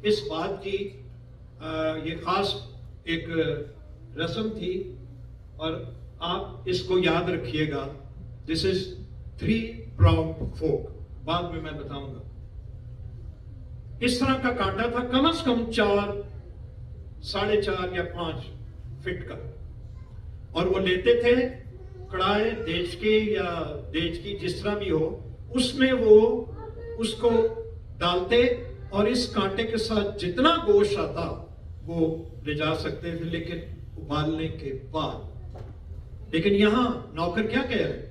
اس بات کی یہ خاص ایک رسم تھی، اور آپ اس کو یاد رکھیے گا. دس از 3 pronged fork. بعد میں بتاؤں گا. اس طرح کا کانٹا تھا، کم از کم 4 ساڑھے 4 یا 5 فٹ کا، اور وہ لیتے تھے کڑھائی دیچکی یا دیچکی جس طرح بھی ہو، اس میں وہ اس کو ڈالتے، اور اس کانٹے کے ساتھ جتنا گوشت آتا وہ لے جا سکتے تھے، لیکن ابالنے کے بعد. لیکن یہاں نوکر کیا کہہ رہے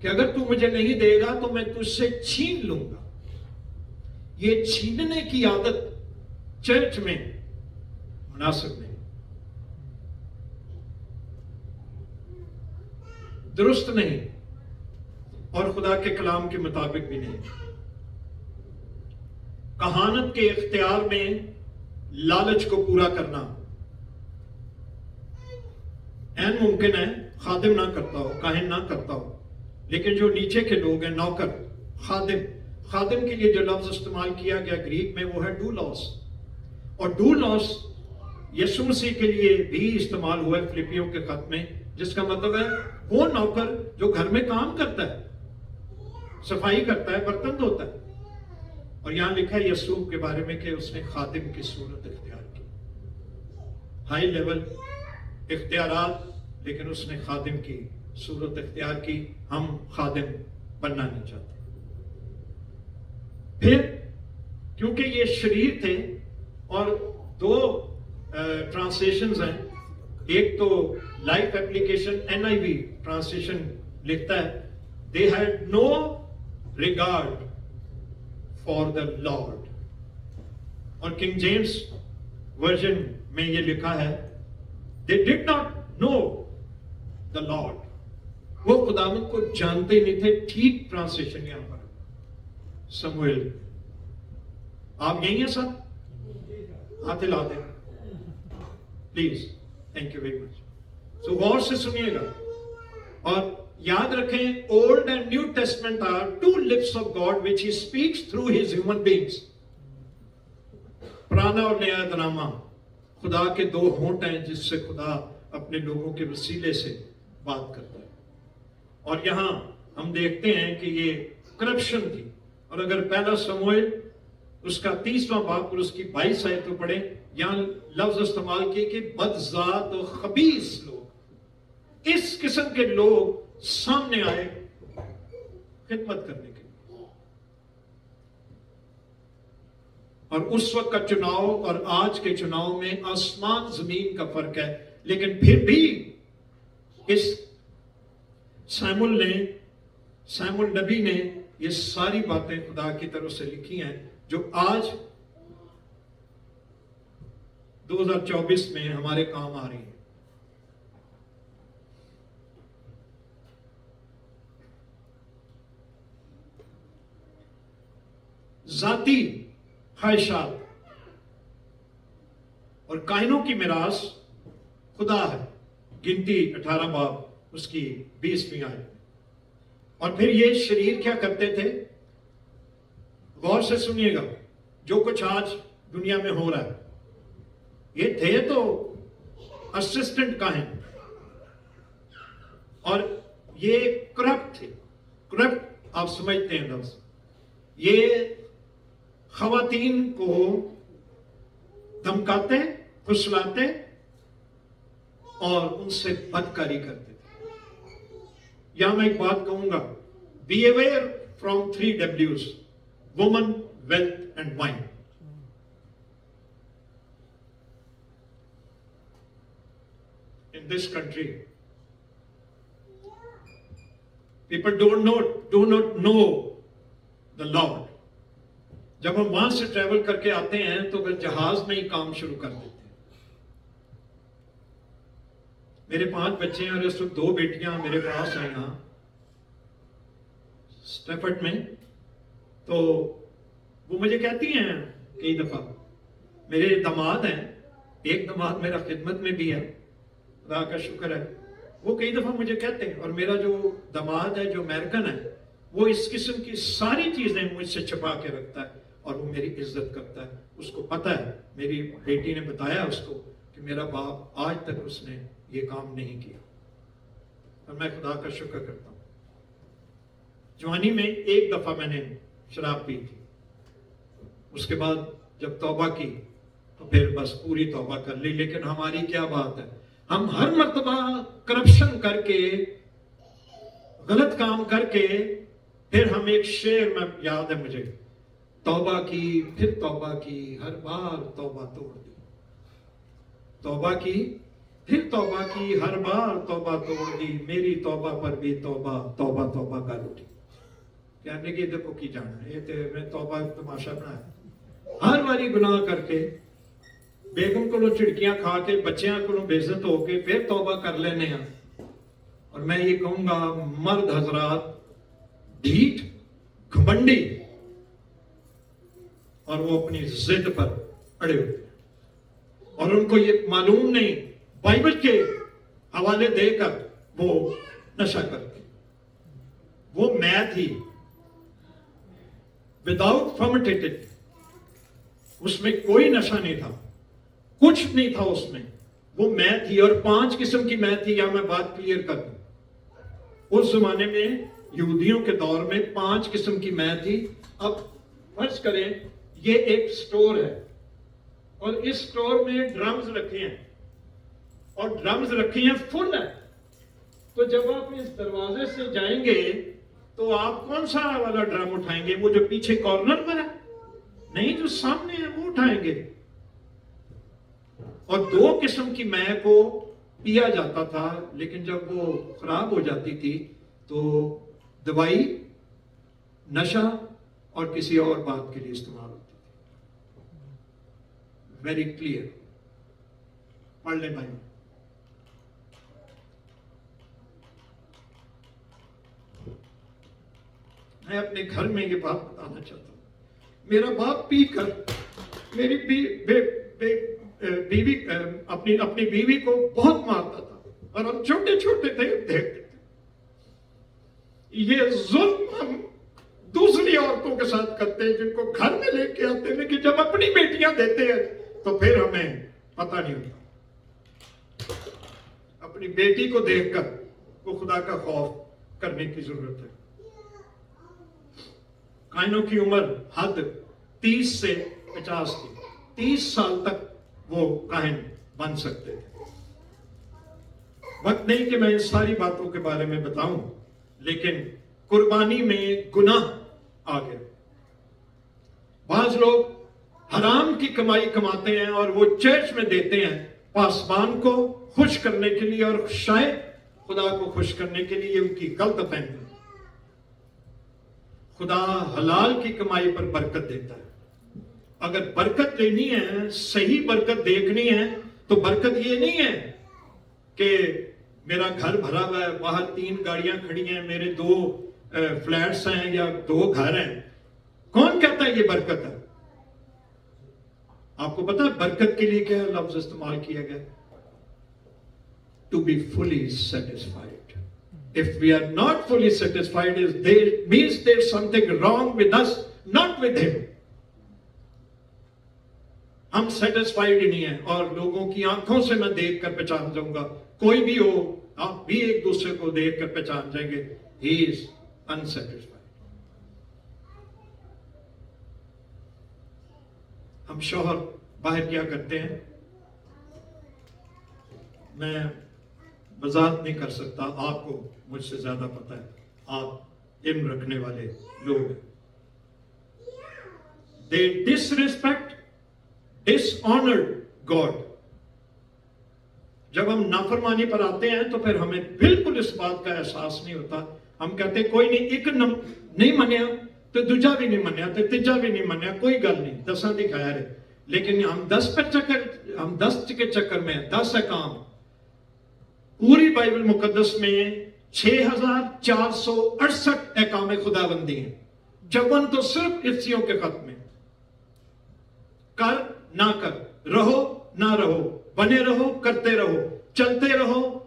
کہ اگر تو مجھے نہیں دے گا تو میں تجھ سے چھین لوں گا. یہ چھیننے کی عادت چرچ میں مناسب نہیں، درست نہیں، اور خدا کے کلام کے مطابق بھی نہیں. کہانت کے اختیار میں لالچ کو پورا کرنا این ممکن ہے، خادم نہ کرتا ہو، کاہن نہ کرتا ہو، لیکن جو نیچے کے لوگ ہیں، نوکر، خادم کے لیے جو لفظ استعمال کیا گیا گریک میں وہ ہے ڈولاس، اور ڈولاس یسوع مسیح کے لیے بھی استعمال ہوا ہے فلپیوں کے خط میں، جس کا مطلب ہے وہ نوکر جو گھر میں کام کرتا ہے، صفائی کرتا ہے، برتن دھوتا ہے. اور یہاں لکھا ہے یسوع کے بارے میں کہ اس نے خادم کی صورت اختیار کی. ہائی لیول اختیارات، لیکن اس نے خادم کی صورت اختیار کی. ہم خادم بننا نہیں چاہتے. پھر کیونکہ یہ شریر تھے، اور 2 ٹرانسلیشنز ہیں. ایک تو لائف ایپلیکیشن NIV ٹرانسلیشن لکھتا ہے they had no regard for the Lord، اور کنگ جیمز ورژن میں یہ لکھا ہے they did not know the Lord. وہ خداوند کو جانتے نہیں تھے. ٹھیک ٹرانسلیشن یہاں پر سموئیل. آپ یہی ہیں سب؟ ہاتھ ہلا دیں please. Thank you very much. So غور سے سنیے گا اور یاد رکھیں، old and new testament are 2 lips of God which he speaks through his human beings. پرانا اور نیا نامہ خدا کے 2 ہونٹ ہیں جس سے خدا اپنے لوگوں کے وسیلے سے بات کرتا ہے. اور یہاں ہم دیکھتے ہیں کہ یہ کرپشن تھی. اور اگر پہلا سموئیل اس کا 30واں باب اور اس کی 22 آیتوں پڑھیں، یہاں لفظ استعمال کیے کہ بدذات و خبیث لوگ، اس قسم کے لوگ سامنے آئے خدمت کرنے کے لیے. اور اس وقت کا چناؤ اور آج کے چناؤ میں آسمان زمین کا فرق ہے. لیکن پھر بھی اس سیمول نبی نے یہ ساری باتیں خدا کی طرف سے لکھی ہیں جو آج 2024 میں ہمارے کام آ رہی ہیں. ذاتی خواہشات اور کائنوں کی میراث خدا ہے. گنتی 18 باب اس کی 20ویں آیت. اور پھر یہ شریر کیا کرتے تھے؟ غور سے سنیے گا. جو کچھ آج دنیا میں ہو رہا ہے، یہ تھے تو اسسٹنٹ کاہن، اور یہ کرپٹ تھے. کرپٹ آپ سمجھتے ہیں لفظ. یہ خواتین کو دھمکاتے، پھسلاتے اور ان سے بدکاری کرتے تھے. یہاں میں ایک بات کہوں گا، be aware from 3 Ws: woman, wealth and wine. In this country, people do not know the Lord. جب ہم وہاں سے ٹریول کر کے آتے ہیں تو پھر جہاز میں ہی کام شروع کر دیتے ہیں. میرے 5 بچے ہیں اور اس وقت 2 بیٹیاں میرے پاس ہیں یہاں اسٹیفرڈ میں. تو وہ مجھے کہتی ہیں کئی دفعہ، میرے داماد ہیں، ایک داماد میرا خدمت میں بھی ہے، خدا کا شکر ہے. وہ کئی دفعہ مجھے کہتے ہیں، اور میرا جو داماد ہے جو امریکن ہے وہ اس قسم کی ساری چیزیں مجھ سے چھپا کے رکھتا ہے. اور وہ میری عزت کرتا ہے. اس کو پتہ ہے, میری بیٹی نے بتایا اس کو کہ میرا باپ آج تک اس نے یہ کام نہیں کیا, اور میں خدا کا شکر کرتا ہوں. جوانی میں ایک دفعہ میں نے شراب پی تھی, اس کے بعد جب توبہ کی تو پھر بس پوری توبہ کر لی. لیکن ہماری کیا بات ہے, ہم ہر مرتبہ کرپشن کر کے, غلط کام کر کے, پھر ہم ایک شعر میں یاد ہے مجھے, توبہ کی پھر توبہ کی, ہر بار توبہ توڑ دی. توبہ کی پھر توبہ کی, ہر بار توبہ توڑ دی, میری توبہ پر بھی توبہ توبہ توبہ کر اٹھی. کہنے کی دیکھو کی جانا, یہ تے میں توبہ تماشا بنایا. ہر باری گناہ کر کے, بیگم کو چڑکیاں کھا کے, بچیاں کو بے عزت ہو کے پھر توبہ کر لینے ہیں. اور میں یہ کہوں گا مرد حضرات ڈھیٹ, گھمنڈی, اور وہ اپنی ضد پر اڑے ہوتے ہیں, اور ان کو یہ معلوم نہیں بائبل کے حوالے دے کر وہ نشہ کرتے. وہ میں تھی وداؤٹ فرمنٹیٹڈ, اس میں کوئی نشہ نہیں تھا, کچھ نہیں تھا اس میں, وہ میں تھی. اور 5 قسم کی میں تھی, یا میں بات کلیئر کر دوں. اس زمانے میں یہودیوں کے دور میں 5 قسم کی میں تھی. اب فرض کریں یہ ایک سٹور ہے, اور اس سٹور میں ڈرمز رکھے ہیں, اور ڈرمز رکھے ہیں فل ہے. تو جب آپ اس دروازے سے جائیں گے تو آپ کون سا والا ڈرم اٹھائیں گے؟ وہ جو پیچھے کارنر میں ہے؟ نہیں, جو سامنے ہے وہ اٹھائیں گے. اور 2 قسم کی میں کو پیا جاتا تھا, لیکن جب وہ خراب ہو جاتی تھی تو دوائی, نشہ اور کسی اور بات کے لیے استعمال ہوتی تھی. ویری کلیئر, پڑھ لیں بھائی. میں اپنے گھر میں یہ بات بتانا چاہتا ہوں. میرا باپ پی کر میری بیوی اپنی بیوی کو بہت مارتا تھا, اور ہم چھوٹے چھوٹے تھے, دیکھتے تھے. یہ ظلم ہم دوسری عورتوں کے ساتھ کرتے ہیں جن کو گھر میں لے کے آتے ہیں, لیکن جب اپنی بیٹیاں دیتے ہیں تو پھر ہمیں پتہ نہیں ہوتا. اپنی بیٹی کو دیکھ کر وہ خدا کا خوف کرنے کی ضرورت ہے. کائنوں کی عمر حد 30 سے 50 تھی. 30 سال تک وہ کائن بن سکتے تھے. وقت نہیں کہ میں ان ساری باتوں کے بارے میں بتاؤں, لیکن قربانی میں گناہ آ گیا. بعض لوگ حرام کی کمائی کماتے ہیں اور وہ چرچ میں دیتے ہیں پاسبان کو خوش کرنے کے لیے, اور شاید خدا کو خوش کرنے کے لیے. ان کی غلط فہمی. خدا حلال کی کمائی پر برکت دیتا ہے. اگر برکت لینی ہے, صحیح برکت دیکھنی ہے, تو برکت یہ نہیں ہے کہ میرا گھر بھرا ہوا ہے, باہر 3 گاڑیاں کھڑی ہیں, میرے 2 فلیٹس ہیں یا 2 گھر ہیں. کون کہتا ہے یہ برکت ہے؟ آپ کو پتا ہے برکت کے لیے کیا لفظ استعمال کیا گیا؟ To be fully satisfied. If we are not fully satisfied, means there's something wrong with us, not with him. ہم سیٹسفائیڈ ہی نہیں ہیں, اور لوگوں کی آنکھوں سے میں دیکھ کر پہچان جاؤں گا. کوئی بھی ہو, آپ بھی ایک دوسرے کو دیکھ کر پہچان جائیں گے, he is unsatisfied. ہم شوہر باہر کیا کرتے ہیں, میں وضاحت نہیں کر سکتا, آپ کو مجھ سے زیادہ پتا ہے, آپ علم رکھنے والے لوگ ہیں. They disrespect, dishonored God. جب ہم نافرمانی پر آتے ہیں تو پھر ہمیں بالکل اس بات کا احساس نہیں ہوتا. ہم کہتے ہیں کوئی نہیں, ایک نہیں منیا تو دوجا بھی نہیں منیا تو تیجا بھی نہیں منیا, کوئی گل نہیں, 10 دی خیر ہے. لیکن ہم 10 کے چکر میں 10 احکام, پوری بائبل مقدس میں 6468 احکام خدا بندی ہیں. 54 تو صرف افسیوں کے خط میں. کر نہ کر, رہو نہ رہو, بنے رہو, کرتے رہو, چلتے رہو.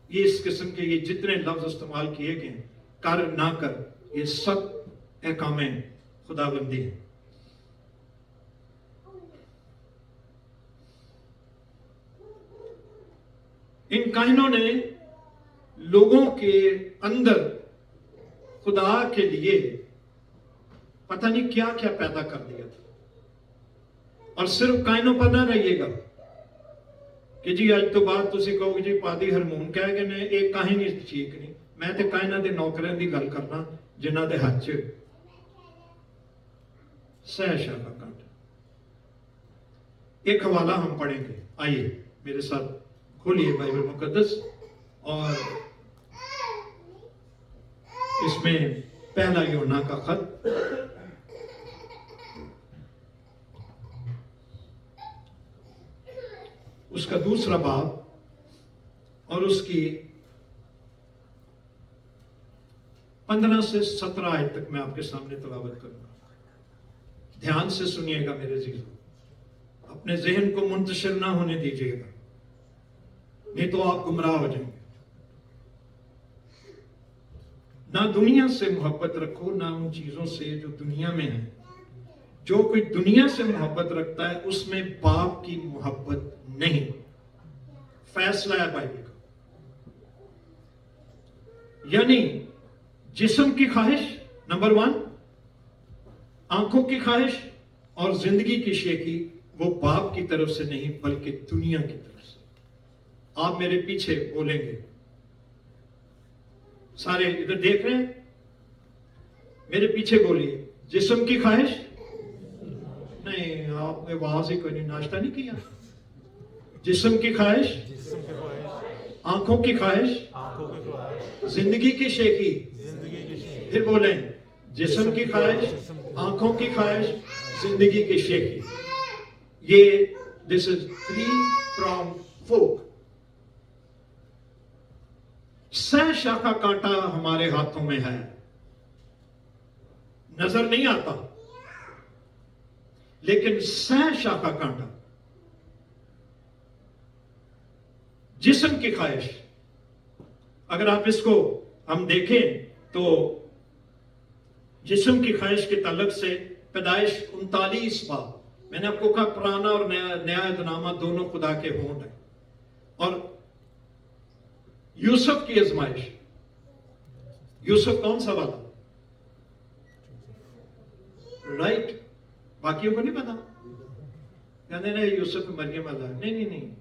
یہ اس قسم کے یہ جتنے لفظ استعمال کیے گئے, کر نہ کر, یہ سب احکام खुदाबंदी है। इन कायनों ने लोगों के अंदर खुदा के लिए पता नहीं क्या क्या पैदा कर दिया था। और सिर्फ कायनों पर ना रहिएगा कि जी अज तो बाद तुसी कहोगे जी पादी हरमोन कह गए ने, एक कहानी ठीक नहीं। मैं तो कायना दे नौकरां दी गल करना जिन्हां दे हाथ च सहशा का कांटा। एक हवाला हम पढ़ेंगे, आइए मेरे साथ खोलिए बाइबल मुकद्दस और इसमें पहला यूहन्ना का खत उसका दूसरा बाब और उसकी 15 से 17 आयत तक मैं आपके सामने तिलावत करूंगा। ध्यान से सुनिएगा मेरे जीजों, अपने जहन को मुंतशिर ना होने दीजिएगा, नहीं तो आप गुमराह हो जाएंगे। ना दुनिया से मोहब्बत रखो, ना उन चीजों से जो दुनिया में है। जो कोई दुनिया से मोहब्बत रखता है उसमें बाप की मोहब्बत नहीं। फैसला है बाइबल का। यानी जिस्म की ख्वाहिश नंबर 1, आंखों की ख्वाहिश और जिंदगी की शेखी, वो बाप की तरफ से नहीं बल्कि दुनिया की तरफ से। आप मेरे पीछे बोलेंगे, सारे इधर देख रहे हैं, मेरे पीछे बोलिए, जिस्म की ख्वाहिश नहीं, आपने आवाज ही कोई नहीं, नाश्ता नहीं किया। जिस्म की ख्वाहिश, आंखों की ख्वाहिश, जिंदगी की शेखी। फिर बोले, जिस्म की ख्वाहिश, आंखों की ख्वाहिश, जिंदगी की शेखी। ये दिस इज 3-pronged fork। सह शाखा कांटा हमारे हाथों में है, नजर नहीं आता, लेकिन सह शाखा कांटा जिस्म की ख्वाहिश। अगर आप इसको हम देखें तो जिस्म की ख्वाहिश के ताल्लुक से पैदाइश 39 बाब, मैंने आपको कहा पुराना और नया ऐतनामा दोनों खुदा के होंठ है। और यूसुफ की आजमाइश, यूसुफ कौन सा वाला, राइट? बाकियों को नहीं पता, कहते ना यूसुफ मरियम वाला, नहीं नहीं नहीं,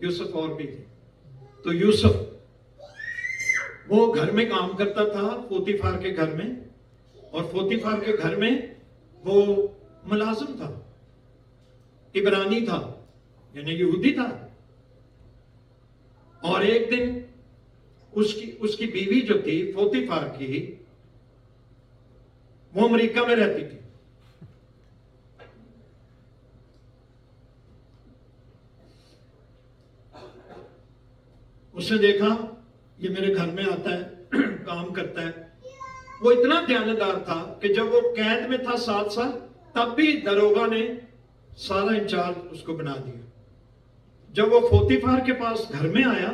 यूसुफ और भी थे। तो यूसुफ वो घर में काम करता था पोतीफार के घर में, और पोतीफार के घर में वो मुलाजिम था, इब्रानी था, यानी यहूदी था। और एक दिन उसकी बीवी जो थी पोतीफार की, वो अमेरिका में रहती थी। उसने देखा ये मेरे घर में आता है काम करता है। वो इतना ध्यानदार था कि जब वो कैद में था 7 साल, तब भी दरोगा ने सारा इंचार्ज उसको बना दिया। जब वो पोतीफार के पास घर में आया,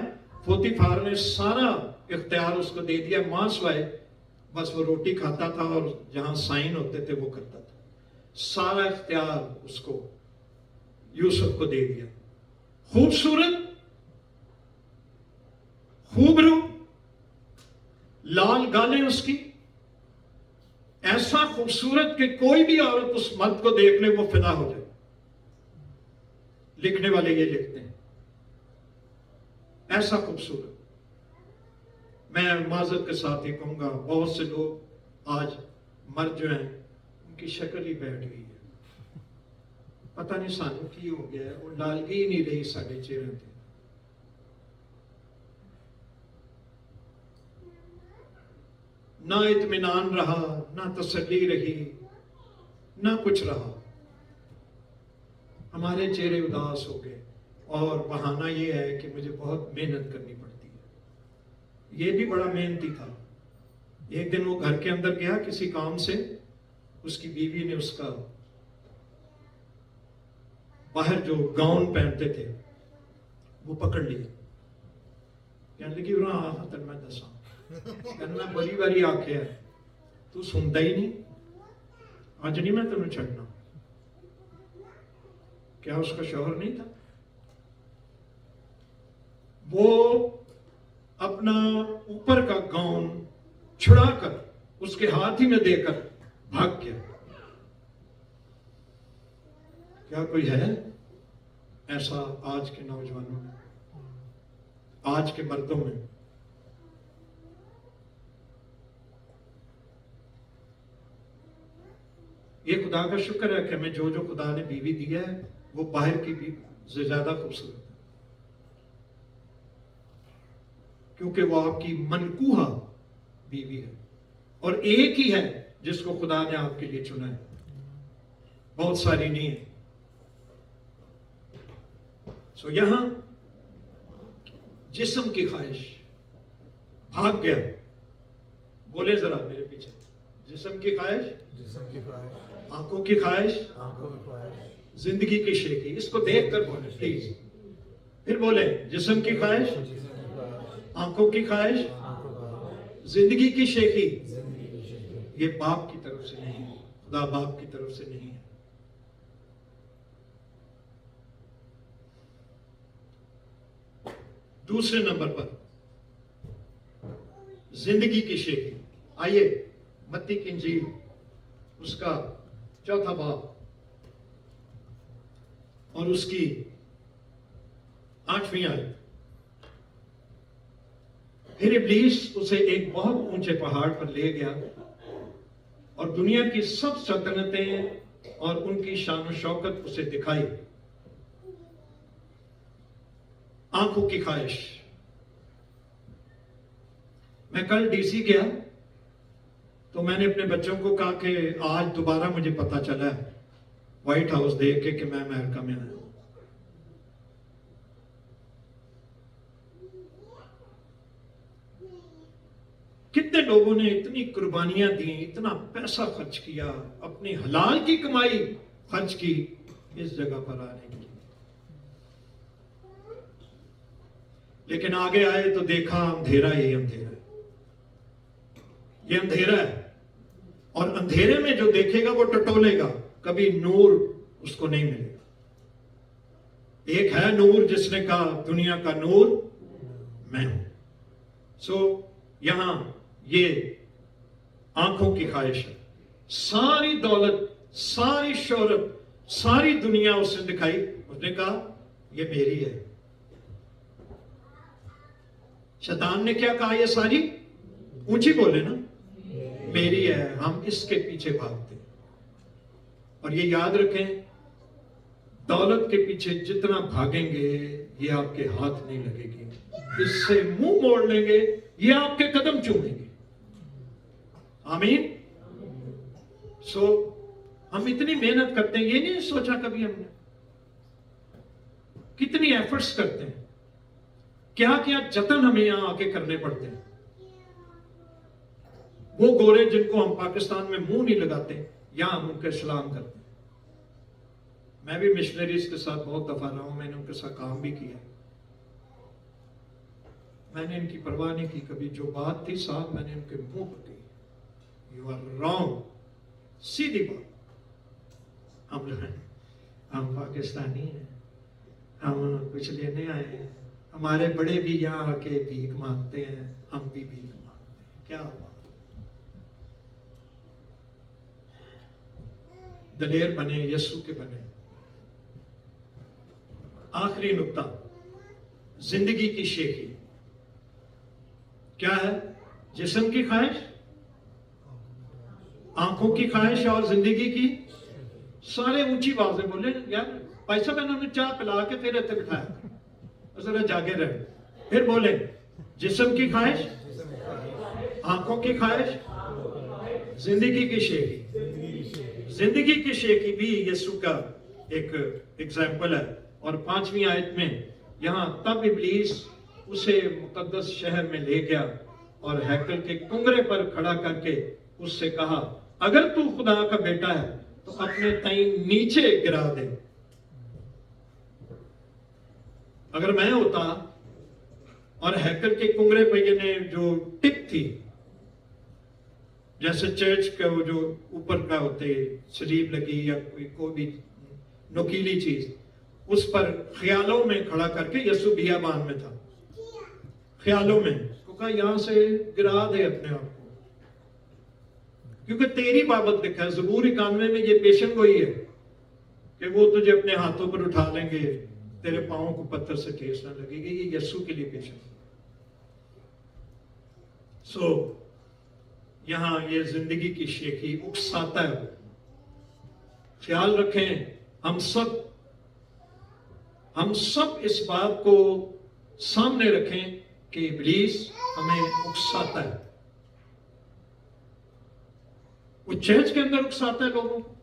पोतीफार ने सारा इख्तियार उसको दे दिया, मां सिवाय बस वो रोटी खाता था और जहां साइन होते थे वो करता था। सारा इख्तियार उसको यूसुफ को दे दिया। खूबसूरत, खूबरू, लाल गालें उसकी, ऐसा खूबसूरत कि कोई भी औरत उस मर्द को देख ले वो फिदा हो जाए। लिखने वाले ये लिखते हैं, ऐसा खूबसूरत। मैं माजरत के साथ ही कहूंगा, बहुत से लोग आज मर्द जो हैं उनकी शक्ल ही बैठ गई है, पता नहीं सानू की हो गया है, वो लालगी ही नहीं रही साढ़े चेहरे पे। ना इत्मीनान रहा, ना तसल्ली रही, ना कुछ रहा। हमारे चेहरे उदास हो गए और बहाना ये है कि मुझे बहुत मेहनत करनी पड़ती है। ये भी बड़ा मेहनती था। एक दिन वो घर के अंदर गया किसी काम से, उसकी बीवी ने उसका बाहर जो गाउन पहनते थे वो पकड़ लिया। कहने लगी तेन मैं दसा, कहना बड़ी बारी आख्या तू सुनता ही नहीं, आज नहीं मैं तेन छड़ना। क्या उसका शौहर नहीं था? वो अपना ऊपर का गाउन छुड़ाकर उसके हाथ ही में देकर भाग गया। क्या कोई है ऐसा आज के नौजवानों में, आज के मर्दों में? ये खुदा का शुक्र है कि हमें जो जो खुदा ने बीवी दिया है वो बाहर की भी से ज्यादा खूबसूरत है, क्योंकि वो आपकी मनकूहा बीवी है और एक ही है जिसको खुदा ने आपके लिए चुना है, बहुत सारी नहीं है। सो यहां जिस्म की ख्वाहिश भाग गया। बोले जरा मेरे पीछे, जिस्म की ख्वाहिश, आंखों की ख्वाहिश, जिंदगी की शेखी। इसको देख कर बोले प्लीज, फिर बोले जिस्म की ख्वाहिश, आंखों की ख्वाहिश, जिंदगी की शेखी। ये बाप की तरफ से नहीं है, खुदा बाप की तरफ से नहीं है। दूसरे नंबर पर जिंदगी की शेखी। आइए मत्ती की इंजील उसका 4था बाब और उसकी 8वीं आयत। फिर इब्लीस उसे एक बहुत ऊंचे पहाड़ पर ले गया और दुनिया की सब सल्तनतें और उनकी शान शौकत उसे दिखाई। आंखों की ख्वाहिश। मैं कल डीसी गया तो मैंने अपने बच्चों को कहा कि आज दोबारा मुझे पता चला है व्हाइट हाउस देख के कि मैं अमेरिका में आया हूं। कितने लोगों ने इतनी कुर्बानियां दी, इतना पैसा खर्च किया, अपनी हलाल की कमाई खर्च की इस जगह पर आने की, लेकिन आगे आए तो देखा अंधेरा ही अंधेरा है। ये अंधेरा है और अंधेरे में जो देखेगा वो टटोलेगा, कभी नूर उसको नहीं मिलेगा। एक है नूर जिसने कहा दुनिया का नूर मैं हूं। सो यहां ये आंखों की ख्वाहिश है। सारी दौलत, सारी शोहरत, सारी दुनिया उसने दिखाई। उसने कहा ये मेरी है। शैतान ने क्या कहा? ये सारी, ऊंची बोले ना, मेरी है। हम इसके पीछे भागते हैं। और ये याद रखें, दौलत के पीछे जितना भागेंगे ये आपके हाथ नहीं लगेगी। इससे मुंह मोड़ लेंगे, ये आपके कदम चूमेंगे। आमीन। सो हम इतनी मेहनत करते हैं, ये नहीं सोचा कभी हमने कितनी एफर्ट्स करते हैं, क्या क्या जतन हमें यहां आके करने पड़ते हैं। वो गोरे जिनको हम पाकिस्तान में मुंह नहीं लगाते, यहां हम उनके सलाम करते हैं। मैं भी मिशनरीज के साथ बहुत दफा रहा हूं, मैंने उनके साथ काम भी किया। मैंने इनकी परवाह नहीं की कभी। जो बात थी साहब मैंने उनके मुंह पर कही, यू आर रॉन्ग, सीधी बात। हम पाकिस्तानी हैं, हम कुछ लेने आए हैं, हमारे बड़े भी यहाँ आके भीख मांगते हैं, हम भी भीख मांगते हैं। क्या बात। दलेर बने, यीशु के बने। आखिरी नुक्ता, जिंदगी की शेखी क्या है? जिस्म की ख्वाहिश, आंखों की ख्वाहिश और जिंदगी की। सारे ऊंची आवाजें बोले यार, पैसा मैंने उन्हें चाय पिला के फिर इतने बिठाया, जरा जागे रहे। फिर बोले जिस्म की ख्वाहिश, आंखों की ख्वाहिश, जिंदगी की शेखी। जिंदगी की शेखी भी यीशु का एक एग्जाम्पल है। और 5वीं आयत में यहां, तब इब्लीस उसे मुकद्दस शहर में ले गया और हैकल के कुंगरे पर खड़ा करके उससे कहा, अगर तू खुदा का बेटा है तो अपने तई नीचे गिरा दे। अगर मैं होता और हैकल के कुंगरे पर ये जो टिप थी जैसे चर्च का वो जो ऊपर का होते सलीब लगी या कोई भी नुकीली चीज, उस पर ख्यालों में खड़ा करके यीशु बियाबान में था, ख्यालों में उसको कहा यहां से गिरा दे अपने आप को, क्योंकि तेरी बाबत लिखा है ज़बूर 91 में, ये पेशन गोई है कि वो तुझे अपने हाथों पर उठा लेंगे, तेरे पांवों को पत्थर से ठेस ना लगेगी। ये यीशु के लिए पेशन। सो यहां ये जिंदगी की शेखी उकसाता है। ख्याल रखें, हम सब इस बात को सामने रखें कि इब्लीस हमें उकसाता है। वो चर्च के अंदर उकसाता है लोगों को।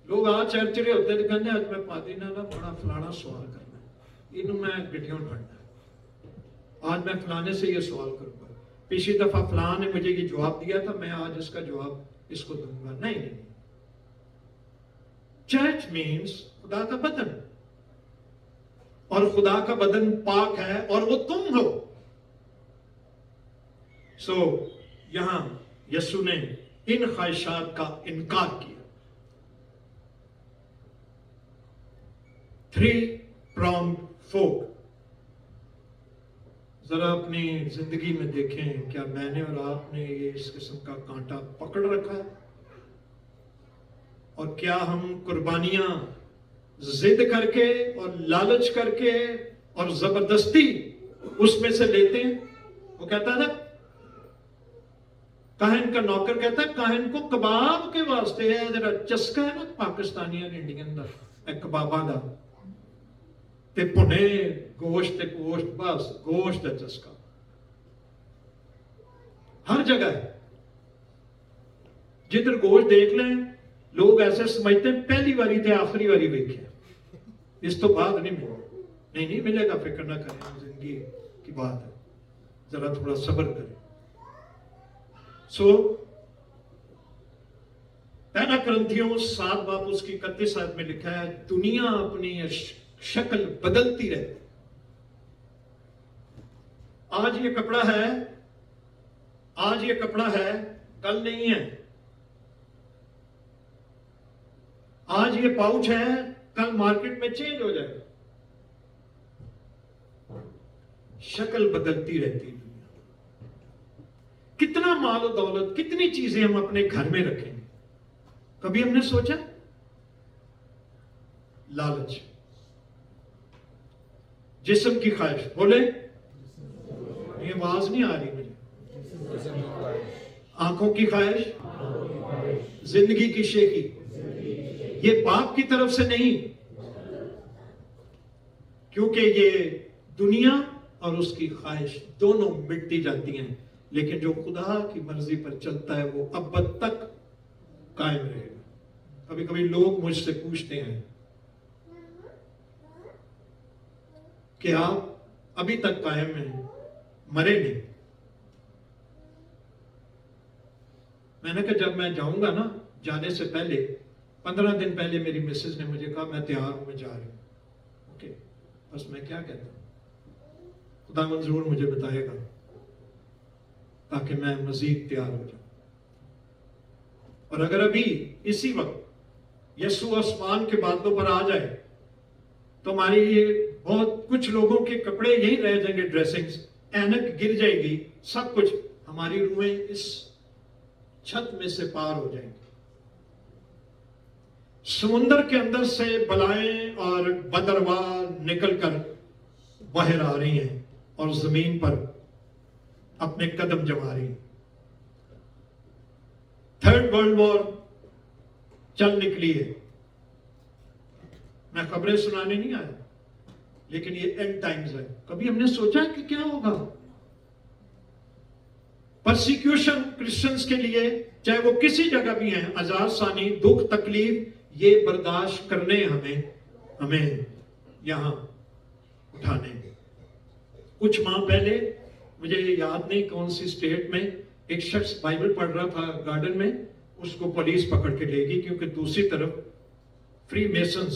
लोग आ चर्च रहे होते हैं, कहते आज मैं पादी ना बड़ा फलाना सवाल करना है, इनू मैं गिटियों ढूंढना है, आज मैं फलाने से ये सवाल करूंगा, पिछली दफा फलान ने मुझे ये जवाब दिया था, मैं आज इसका जवाब इसको दूंगा। नहीं, चर्च मीन्स खुदा का बदन, और खुदा का बदन पाक है और वो तुम हो। सो यहां यीशु ने इन ख्वाहिशात का इनकार किया। 3-pronged fork। जरा अपनी जिंदगी में देखें, क्या मैंने और आपने ये इस किस्म का कांटा पकड़ रखा है? और क्या हम कुर्बानियां जिद करके और लालच करके और जबरदस्ती उसमें से लेते हैं? वो कहता है ना, काहिन का नौकर कहता है काहिन को कबाब के वास्ते है जरा चस्का है ना पाकिस्तानी और इंडियन का कबाबा का, ते भुने गोश्त बस गोश्त है चस्का हर जगह है। जिधर गोश्त देख लें लोग ऐसे समझते हैं पहली बारी थे आखिरी बारी देखे, इस तो बाद नहीं मिलेगा। नहीं मिलेगा, फिक्र ना करें, जिंदगी की बात है, जरा थोड़ा सब्र करें। सो पहला करंथियों 7 बाब उसकी 31 आयत में लिखा है, दुनिया अपनी शक्ल बदलती रहती। आज ये कपड़ा है, कल नहीं है। आज ये पाउच है, कल मार्केट में चेंज हो जाएगा। शक्ल बदलती रहती है दुनिया। कितना माल और दौलत, कितनी चीजें हम अपने घर में रखेंगे? कभी हमने सोचा? लालच, जिस्म की ख्वाहिश, बोले ये आवाज नहीं आ रही मुझे, आंखों की ख्वाहिश, जिंदगी की शेखी, ये बाप की तरफ से नहीं, क्योंकि ये दुनिया और उसकी ख्वाहिश दोनों मिटती जाती हैं, लेकिन जो खुदा की मर्जी पर चलता है वो अब तक कायम रहेगा। कभी कभी लोग मुझसे पूछते हैं कि आप अभी तक कायम हैं, मरे नहीं। मैंने कहा जब मैं जाऊंगा ना, जाने से पहले 15 दिन पहले मेरी मिसेज ने मुझे कहा मैं तैयार हूं, मैं जा रही हूं। ओके, बस मैं क्या कहता हूं, खुदा मंजूर मुझे बताएगा ताकि मैं मजीद तैयार हो जाऊं। और अगर अभी इसी वक्त यीशु आसमान के बादलों पर आ जाए तो हमारी ये बहुत कुछ लोगों के कपड़े यहीं रह जाएंगे, ड्रेसिंग्स, ऐनक गिर जाएगी, सब कुछ, हमारी रूहें इस छत में से पार हो जाएंगी। समुद्र के अंदर से बलाएं और बदरवा निकलकर बाहर आ रही हैं और जमीन पर अपने कदम जमा रही हैं। 3rd वर्ल्ड वॉर चल निकली है। मैं खबरें सुनाने नहीं आया, लेकिन ये एंड टाइम्स है। कभी हमने सोचा कि क्या होगा? परसिक्यूशन क्रिश्चियंस के लिए, चाहे वो किसी जगह भी हैं, आजाद सानी, दुख, तकलीफ, ये बर्दाश्त करने हमें यहां उठाने। कुछ माह पहले, मुझे याद नहीं कौन सी स्टेट में, एक शख्स बाइबल पढ़ रहा था गार्डन में, उसको पुलिस पकड़ के ले गई क्योंकि दूसरी तरफ फ्री मेसन्स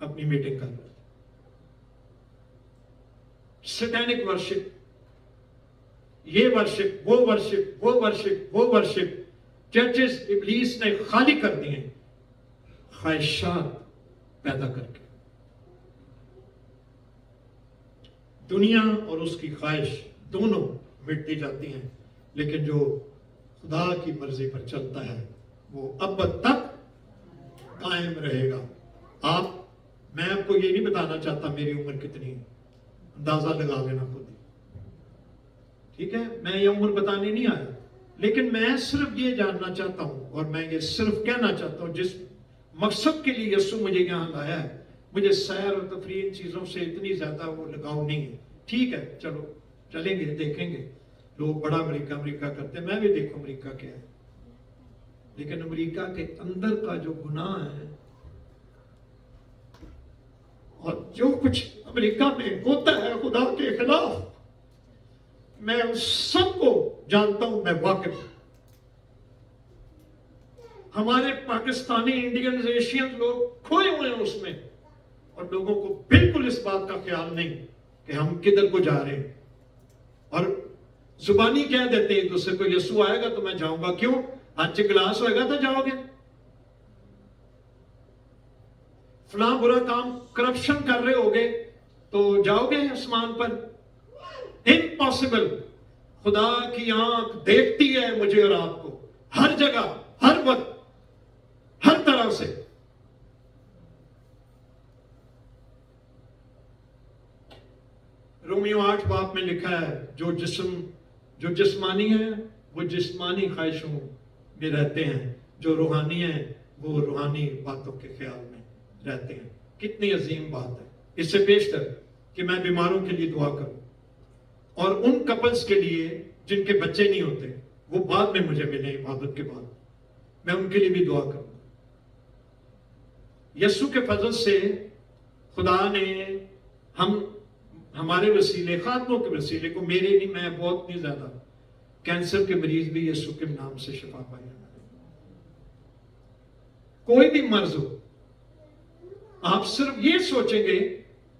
अपनी मीटिंग कर रहे थे। सैटेनिक वर्शिप, ये वर्शिप, वो वर्शिप, वो वर्शिप, वो वर्शिप, चर्चेस इब्लीस ने खाली कर दिए ख्वाहिशात पैदा करके। दुनिया और उसकी ख्वाहिश दोनों मिटती जाती हैं, लेकिन जो खुदा की मर्जी पर चलता है वो अब तक कायम रहेगा। मैं आपको ये नहीं बताना चाहता मेरी उम्र कितनी है, अंदाजा लगा लेना खुद ही, ठीक है। मैं ये उम्र बताने नहीं आया, लेकिन मैं सिर्फ ये जानना चाहता हूं और मैं ये सिर्फ कहना चाहता हूं, जिस मकसद के लिए यीशु मुझे यहां लाया है, मुझे सैर और तफरीह इन चीजों से इतनी ज्यादा वो लगाव नहीं है। ठीक है, चलो चलेंगे, देखेंगे। लोग बड़ा अमेरिका अमेरिका करते हैं, मैं भी देखूं अमेरिका क्या है, लेकिन अमेरिका के अंदर का जो गुनाह है और जो कुछ अमेरिका में होता है खुदा के खिलाफ, मैं उन सबको जानता हूं, मैं वाकिफ हूं। हमारे पाकिस्तानी, इंडियन, एशियन लोग खोए हुए हैं उसमें, और लोगों को बिल्कुल इस बात का ख्याल नहीं कि हम किधर को जा रहे हैं, और जुबानी कह देते हैं एक दूसरे को, यीशु आएगा तो मैं जाऊंगा। क्यों? आज गिलास होएगा तो जाओगे, फला बुरा काम करप्शन कर रहे होगे तो जाओगे आसमान पर? इम्पॉसिबल। खुदा की आंख देखती है मुझे और आपको हर जगह, हर वक्त, हर तरह से। रोमियो 8 बाब में लिखा है, जो जिस्मानी है वो जिस्मानी ख्वाहिशों में रहते हैं, जो रूहानी है वो रूहानी बातों के ख्याल में रहते हैं। कितनी अजीम बात है। इससे बेशतर कि मैं बीमारों के लिए दुआ करूं, और उन कपल्स के लिए जिनके बच्चे नहीं होते, वो बाद में मुझे मिले इबादत के बाद, मैं उनके लिए भी दुआ करूंगा। यीशु के फजल से खुदा ने हमारे वसीले, खातमों के वसीले को, मेरे नहीं, मैं बहुत नहीं ज्यादा, कैंसर के मरीज भी यीशु के नाम से शिफा पाई। कोई भी मर्ज हो, आप सिर्फ ये सोचेंगे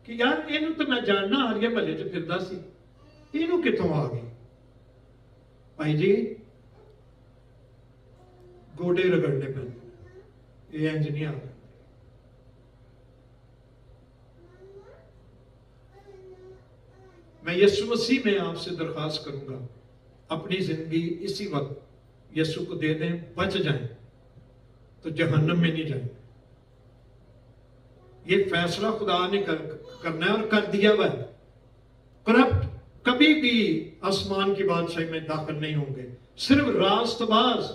कि यार इनू तो मैं जानना हरिया महल च फिरदा सी, इनू कितों आ गई? भाई जी, गोडे रगड़ने पैंदे, ये इंज नहीं आ गया। मैं यीशु मसीह में आपसे दरखास्त करूंगा, अपनी जिंदगी इसी वक्त यीशु को दे दें, बच जाएं तो जहन्नम में नहीं जाएं। ये फैसला खुदा ने करना है और कर दिया हुआ है। करप्ट कभी भी आसमान की बादशाही में दाखिल नहीं होंगे, सिर्फ रास्तबाज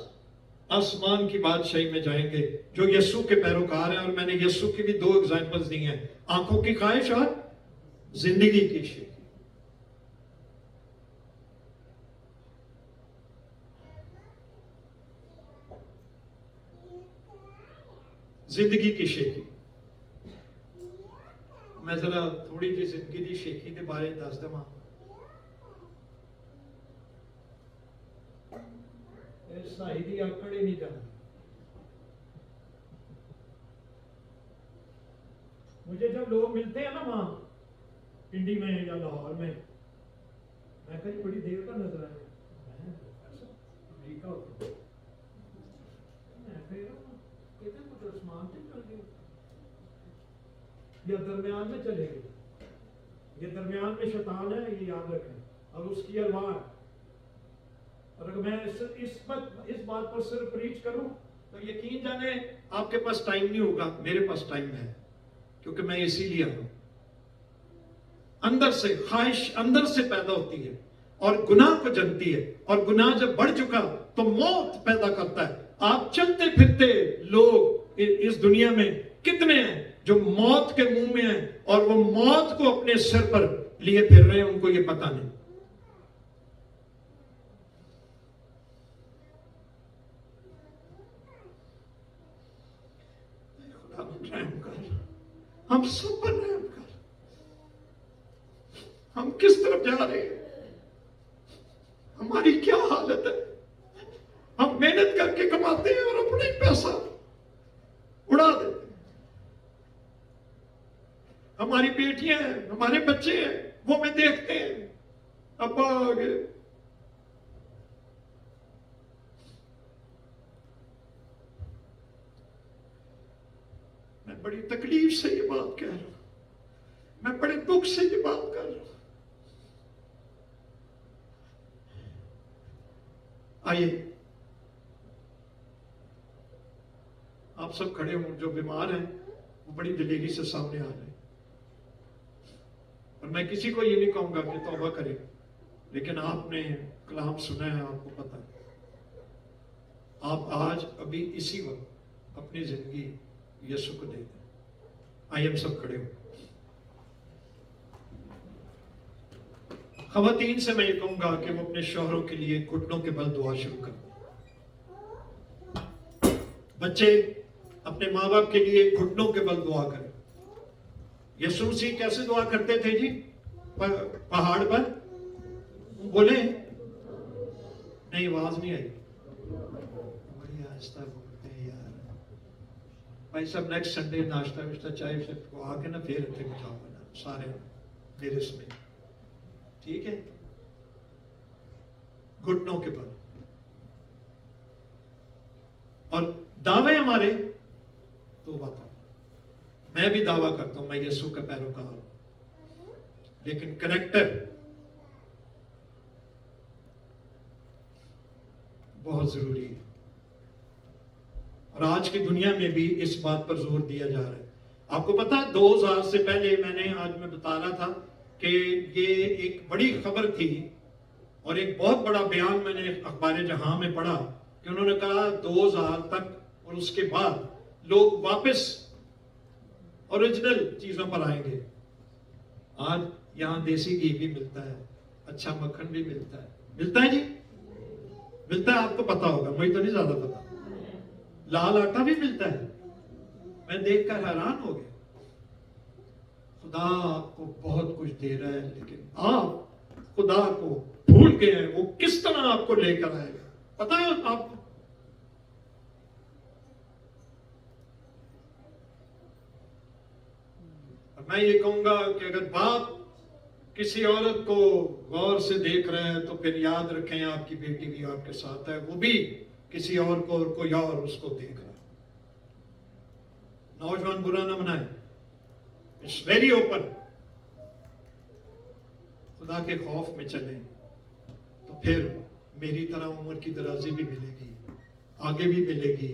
आसमान की बादशाही में जाएंगे जो यीशु के पैरोकार हैं। और मैंने यीशु की भी 2 एग्जाम्पल्स दी हैं, आंखों की ख्वाहिश और जिंदगी की शेखी। जिंदगी की शेखी, मैं जरा थोड़ी जी जिंदगी की शेखी के बारे में दस देवां। साही दी आकड़ ही नहीं जाती। मुझे जब लोग मिलते हैं ना वहां पिंडी में या लाहौर में, मैं कहीं बड़ी देर का नजर आया, अमेरिका होता कुछ आसमान से चल गए या दरमियान में चले गए। ये दरमियान में शैतान है, ये याद रखें, और उसकी अरवाह। और अगर मैं इस बात पर सिर्फ प्रीच करूं तो यकीन जाने आपके पास टाइम नहीं होगा, मेरे पास टाइम है, क्योंकि मैं इसीलिए हूं। अंदर से ख्वाहिश अंदर से पैदा होती है और गुनाह को जनती है, और गुनाह जब बढ़ चुका तो मौत पैदा करता है। आप चलते फिरते लोग इस दुनिया में कितने हैं जो मौत के मुंह में हैं, और वो मौत को अपने सिर पर लिए फिर रहे हैं, उनको ये पता नहीं। हम सब पर रहम कर। हम किस तरफ जा रहे हैं? हमारी क्या हालत है? हम मेहनत करके कमाते हैं और अपना ही पैसा उड़ा देते हैं। हमारी बेटियां हैं, हमारे बच्चे हैं, वो हमें देखते हैं, अब्बा आ गए, میں بڑی تکلیف سے یہ بات کہہ رہا ہوں, میں بڑے دکھ سے یہ بات کر رہا ہوں. آئیے آپ سب کھڑے ہوں, جو بیمار ہیں وہ بڑی دلیری سے سامنے آ رہے ہیں. اور میں کسی کو یہ نہیں کہوں گا کہ توبہ کرے, لیکن آپ نے کلام سنا ہے, آپ کو پتا ہے. آپ آج ابھی اسی وقت اپنی زندگی یسوع کو دے دیں. آئیے ہم سب کھڑے ہوں. خواتین سے میں یہ کہوں گا کہ وہ اپنے شوہروں کے لیے گھٹنوں کے بل دعا شروع کر دیں. بچے اپنے ماں باپ کے لیے گھٹنوں کے بل دعا کریں. یسوع مسیح کیسے دعا کرتے تھے جی؟ پہاڑ پر بولے نہیں, آواز نہیں آئی, بڑی آہستہ بولتے ہیں یار. بھائی صاحب نیکسٹ سنڈے ناشتہ واشتہ چائے کو آ کے نا پھر اتنے بچاؤ بنا سارے میرے اس میں, ٹھیک ہے؟ گھٹنوں کے بل. اور دعوے ہمارے تو بات, میں بھی دعویٰ کرتا ہوں میں یسوع کا پیروکار ہوں, لیکن کریکٹر بہت ضروری ہے. اور آج کی دنیا میں بھی اس بات پر زور دیا جا رہا ہے. آپ کو پتا 2000 سے پہلے آج میں بتا رہا تھا کہ یہ ایک بڑی خبر تھی اور ایک بہت بڑا بیان میں نے اخبار جہاں میں پڑھا کہ انہوں نے کہا 2000 تک اور اس کے بعد لوگ واپس اوریجنل چیزوں پر آئیں گے. آج یہاں دیسی گھی بھی ملتا ہے, اچھا مکھن بھی ملتا ہے. ملتا ہے جی, ملتا ہے. آپ کو پتا ہوگا, مجھے تو نہیں زیادہ پتا. لال آٹا بھی ملتا ہے. میں دیکھ کر حیران ہو گیا. خدا آپ کو بہت کچھ دے رہا ہے, لیکن آپ خدا کو بھول گئے ہیں. وہ کس طرح آپ کو لے کر آئے گا پتا ہے آپ کو؟ میں یہ کہوں گا کہ اگر باپ کسی عورت کو غور سے دیکھ رہے ہیں تو پھر یاد رکھیں آپ کی بیٹی بھی آپ کے ساتھ ہے, وہ بھی کسی اور کو اور کوئی اور اس کو دیکھ رہا ہے. نوجوان برا نہ منائے, اٹس ویری اوپن. خدا کے خوف میں چلیں تو پھر میری طرح عمر کی درازی بھی ملے گی, آگے بھی ملے گی,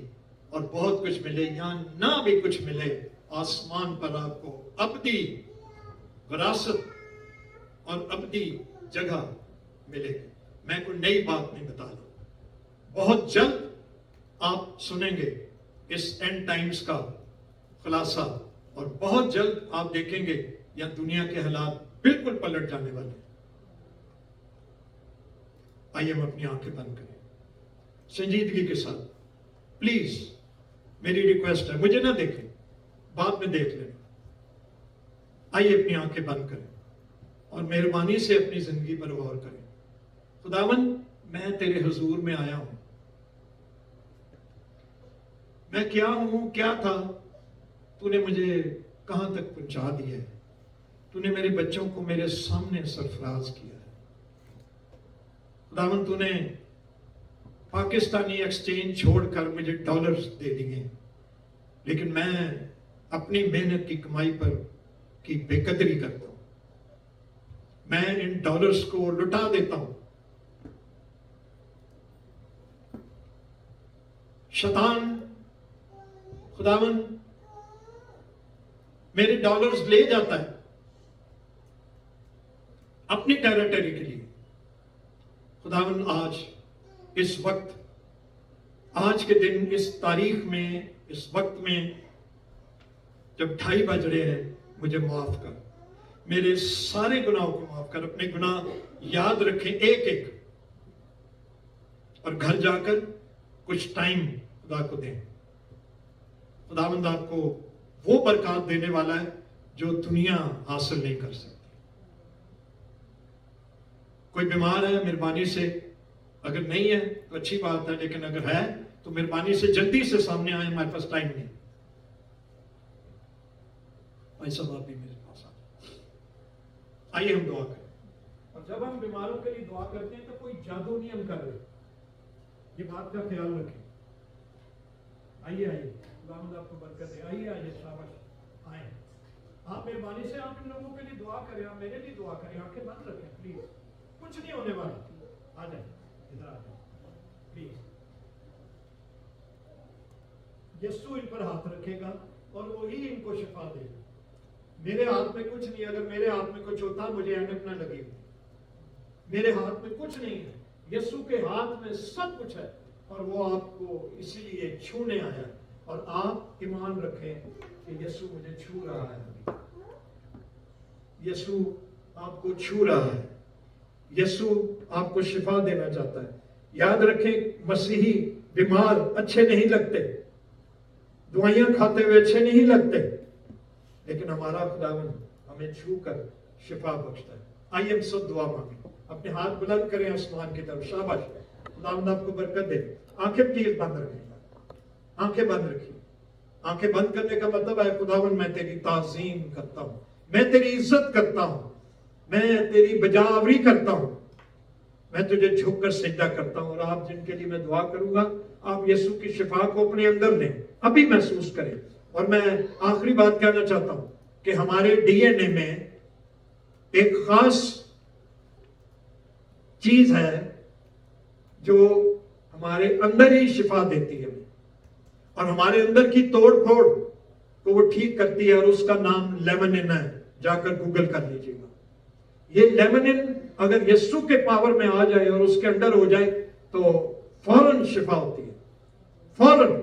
اور بہت کچھ ملے. یا نہ بھی کچھ ملے, آسمان پر آپ کو ابدی وراثت اور ابدی جگہ ملے گی. میں کوئی نئی بات نہیں بتا رہا. بہت جلد آپ سنیں گے اس اینڈ ٹائمز کا خلاصہ, اور بہت جلد آپ دیکھیں گے یا دنیا کے حالات بالکل پلٹ جانے والے ہیں. آئیے ہم اپنی آنکھیں بند کریں سنجیدگی کے ساتھ. پلیز میری ریکویسٹ ہے, مجھے نہ دیکھیں, بعد میں دیکھ لیں. آئیے اپنی آنکھیں بند کریں اور مہربانی سے اپنی زندگی پر غور کریں. خداوند میں تیرے حضور میں آیا ہوں. میں کیا ہوں, کیا تھا, تو نے مجھے کہاں تک پہنچا دیا ہے. تو نے میرے بچوں کو میرے سامنے سرفراز کیا ہے. خداوند تو نے پاکستانی ایکسچینج چھوڑ کر مجھے ڈالرز دے دیے, لیکن میں اپنی محنت کی کمائی پر کی بے قدری کرتا ہوں. میں ان ڈالرز کو لٹا دیتا ہوں. شیطان خداوند میرے ڈالرز لے جاتا ہے اپنی ٹیریٹری کے لیے. خداوند آج اس وقت, آج کے دن, اس تاریخ میں, اس وقت میں جب 2:30 بج رہے ہیں, مجھے معاف کر. میرے سارے گناہوں کو معاف کر. اپنے گناہ یاد رکھیں ایک ایک, اور گھر جا کر کچھ ٹائم خدا کو دیں. خداوند آپ کو وہ برکات دینے والا ہے جو دنیا حاصل نہیں کر سکتی. کوئی بیمار ہے, مہربانی سے, اگر نہیں ہے تو اچھی بات ہے, لیکن اگر ہے تو مہربانی سے جلدی سے سامنے آئے, ہمارے پاس ٹائم نہیں. بھائی صاحب آپ بھی میرے پاس آئیے ہم دعا کریں. اور جب ہم بیماروں کے لیے دعا کرتے ہیں تو کوئی جادو نہیں ہم کر رہے, یہ بات کا خیال رکھیں. آئیے خداوند آپ کو برکت دے. آئیے شاباش. आए। आप मेहरबानी से आप इन लोगों के लिए दुआ करें, आप मेरे लिए दुआ करें, आंखें बंद रखें प्लीज, कुछ नहीं होने वाला। आ जाए, इधर आ जाए प्लीज। यीशु इन पर हाथ रखेगा और वही इनको शिफा देगा। मेरे हाथ में कुछ नहीं, अगर मेरे हाथ में कुछ होता मुझे ऐनक ना लगी। मेरे हाथ में कुछ नहीं है, यीशु के हाथ में सब कुछ है और वो आपको इसीलिए छूने आया। और आप ईमान रखें कि यीशु मुझे छू रहा है, यीशु आपको छू रहा है, यीशु आपको शिफा देना चाहता है। याद रखें, मसीही बीमार अच्छे नहीं लगते, दवाइयां खाते हुए अच्छे नहीं लगते, लेकिन हमारा खुदावन हमें छू कर शिफा बख्शता है। आइए हम सब दुआ मांगे, अपने हाथ बुलंद करें आसमान की तरफ। शाबाश, खुदावंद आपको बरकत दे। आंखें प्लीज बंद रखें, आंखें बंद रखिए। आंखें बंद करने का मतलब है खुदावन मैं तेरी ताज़ीम करता हूं, मैं तेरी इज्जत करता हूं, मैं तेरी बजावरी करता हूं, मैं तुझे झुककर सजदा करता हूं। और आप जिनके लिए मैं दुआ करूंगा, आप यीशु की शिफा को अपने अंदर लें, अभी महसूस करें। और मैं आखिरी बात कहना चाहता हूं कि हमारे डीएनए में एक खास चीज है जो हमारे अंदर ही शिफा देती है और हमारे अंदर की तोड़ फोड़ को वो ठीक करती है, और उसका नाम लेमनिन है। जाकर गूगल कर लीजिएगा। ये लेमनिन अगर यीशु के पावर में आ जाए और उसके अंदर हो जाए तो फौरन शिफा होती है, फौरन।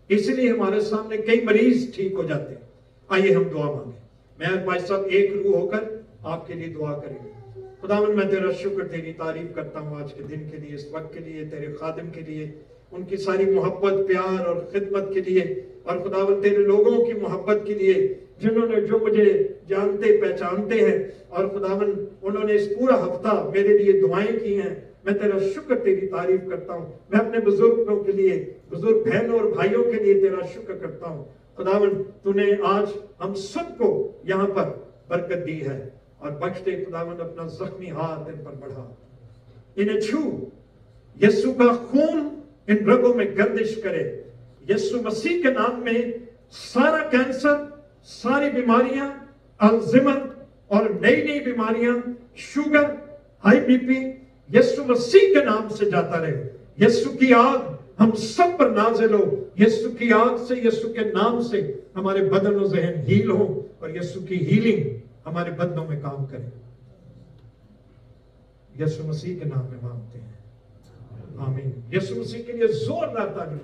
इसलिए हमारे सामने कई मरीज ठीक हो जाते हैं। आइए हम दुआ मांगे। मैं भाई साहब एक रूह होकर आपके लिए दुआ करेंगे। खुदावन मैं तेरा शुक्र तेरी तारीफ करता हूँ आज के दिन के लिए, इस वक्त के लिए, तेरे खादिम के लिए, उनकी सारी मोहब्बत प्यार और खिदमत के लिए, और खुदावन तेरे लोगों की मोहब्बत के लिए जिन्होंने जो मुझे जानते पहचानते हैं, और खुदावन उन्होंने इस पूरा हफ्ता मेरे लिए दुआएं की हैं। मैं तेरा शुक्र तेरी तारीफ करता हूँ। मैं अपने बुजुर्गों के लिए, बुजुर्ग बहनों और भाइयों के लिए तेरा शुक्र करता हूँ। खुदावन तूने आज हम सबको यहाँ पर बरकत दी है, और बख्श दे खुदावन, अपना जख्मी हाथ इन पर बढ़ा, इन्हें छू, यीशु का खून इन रगों में गर्दिश करे। यीशु मसीह के नाम में सारा कैंसर, सारी बीमारियां, अल्जाइमर और नई नई बीमारियां, शुगर, हाई बीपी, यीशु मसीह के नाम से जाता रहे। यीशु की आग हम सब पर नाजिल हो। यीशु की आग से, यीशु के नाम से हमारे बदन और जहन हील हो, और यीशु की हीलिंग हमारे बदनों में काम करे। यीशु मसीह के नाम में मांगते हैं, आमीन। यीशु मसीह के लिए जोरदार ताली।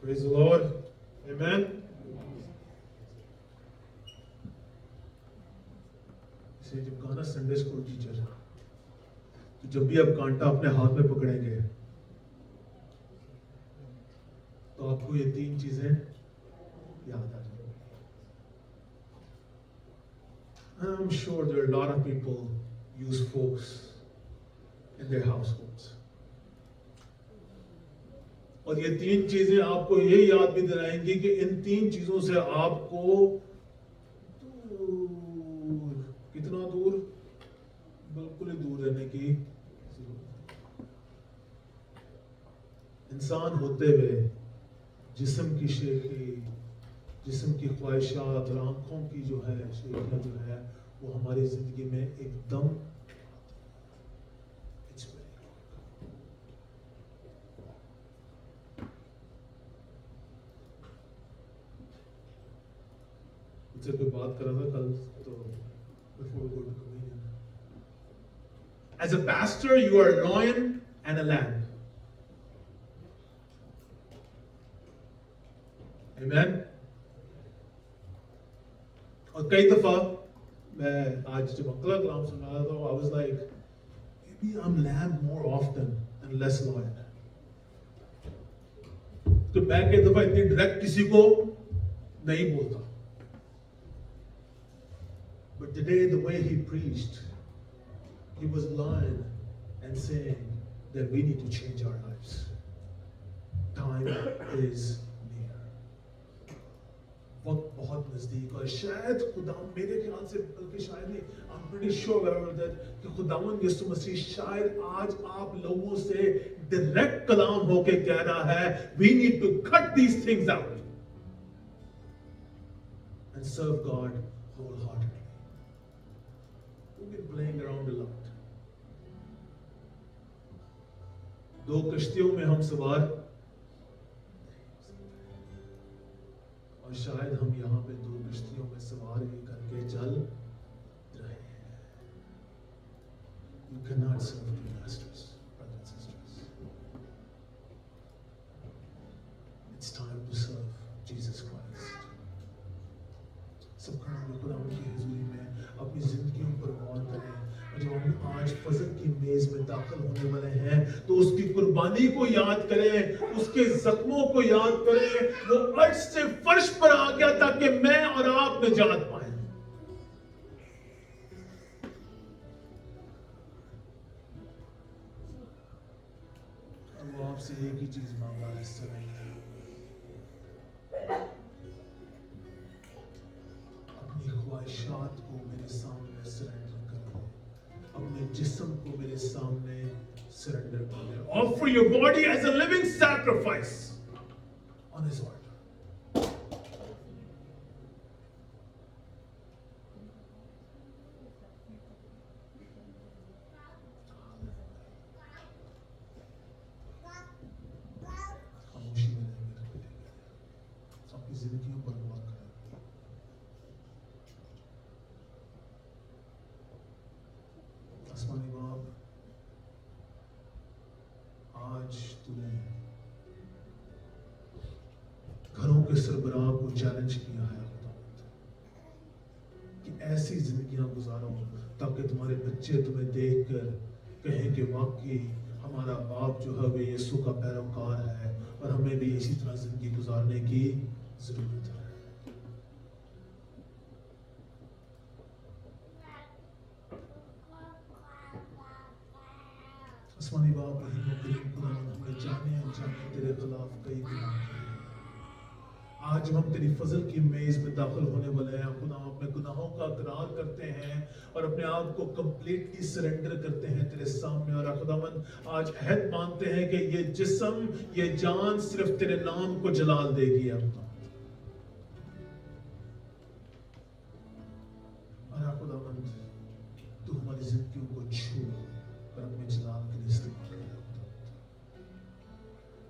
Praise the Lord. Amen. इसे जब कहा ना संडे स्कूल टीचर, तो जब भी आप कांटा अपने हाथ में पकड़ेंगे तो आपको ये तीन चीजें याद आ जाएंगी. I'm sure there are a lot of people use forks in their households. और ये तीन चीजें आपको ये याद भी दिलाएंगी कि इन तीन चीजों से आपको दूर, कितना दूर, बिल्कुल ही दूर रहने की इंसान होते हुए जिस्म की शेखी, जिस्म की ख्वाहिशात और आंखों की जो है शेखियां जो है वो हमारी जिंदगी में एकदम मुझसे कोई बात कर रहा था कल तो before we go to communion. As a pastor, you are a lion and a lamb. Amen. और कई दफा मैं आज जब अंकल का कलाम सुन रहा था, I was like, maybe I'm lamb more often and less lion. तो मैं कई दफा इतनी डायरेक्ट किसी को नहीं बोलता. But today, the way he preached, he was lying and saying, that we need to change our lives. Time is near. वक्त बहुत नजदीक और शायद खुदा मेरे ख्याल से बल्कि शायद नहीं, I'm pretty sure that कि खुदावंद यीशु मसीह शायद आज आप लोगों से डायरेक्ट कलाम होके कह रहा है, we need to cut these things out and serve God wholeheartedly. We've been playing around a lot. दो कश्तियों में हम सवार और शायद हम यहाँ पे दो कश्तियों में सवार ही करके चल रहे हैं. You cannot serve two masters, brothers and sisters. It's time to serve Jesus Christ. सब खड़े होकर खुदा की हुजूरी में अपनी जिंदगियों पर गौर करें. जब हम आज फजर की मेज में दाखिल होने वाले हैं तो उसकी कुर्बानी को याद करें, उसके जख्मों को याद करें. वो अर्श से फर्श पर आ गया ताकि मैं और आप निजात पाएं. और वो आपसे एक ही चीज मांगा है इस समय, अपनी ख्वाहिशात को मेरे सामने सरेंडर कर दो, अपने जिस्म को मेरे सामने सरेंडर कर दो. Offer your body as a living sacrifice on His altar. खामोशी में रहेंगे, अपनी जिंदगियों पर गौर करें. आसमानी बाप, आज तूने घरों के सरबराह को चैलेंज किया है कि ऐसी जिंदगियां गुजारो ताकि तुम्हारे बच्चे तुम्हें देखकर कहें कि वाकई हमारा बाप जो है वे यीशु का पैरोकार है और हमें भी इसी तरह जिंदगी गुजारने की जरूरत है. आसमानी बाप, हमें जाने अनजाने तेरे खिलाफ कई गुनाह किए. आज जब हम तेरी फजल की मेज में दाखिल होने वाले हैं, खुदा अपने गुनाहों का इकरार करते हैं और अपने आप को कंप्लीटली सरेंडर करते हैं तेरे सामने. और खुदावंद आज अहद मानते हैं कि ये जिस्म, ये जान सिर्फ तेरे नाम को जलाल देगी. और खुदावंद तू हमारी जिंदगियों को छू और अपने जलाल के लिए इस्तेमाल कर.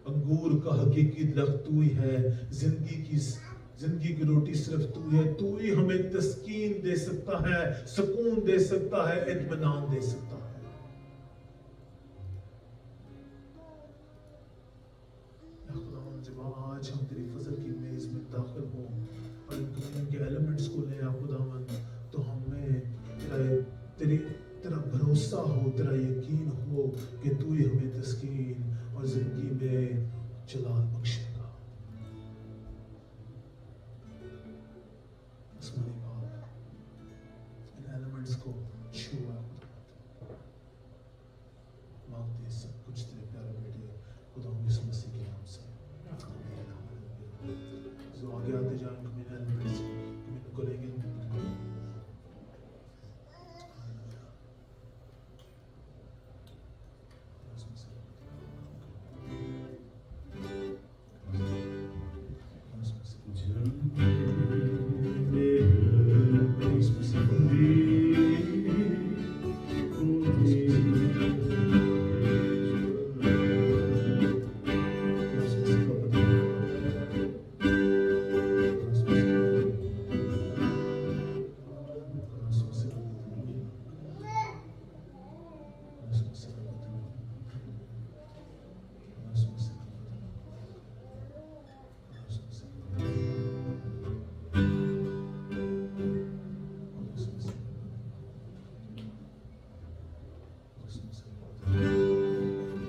अंगूर का हकीकी दरख्त तू ही है, जिंदगी की रोटी सिर्फ तू है. तू ही हमें तस्कीन दे सकता है, सुकून दे सकता है, इत्मीनान दे सकता है. जब आज हम तेरी फजल की मेज में दाखिल हो और इनके एलिमेंट्स को ले खुदावंद, तो हमें तेरा भरोसा हो, तेरा यकीन हो कि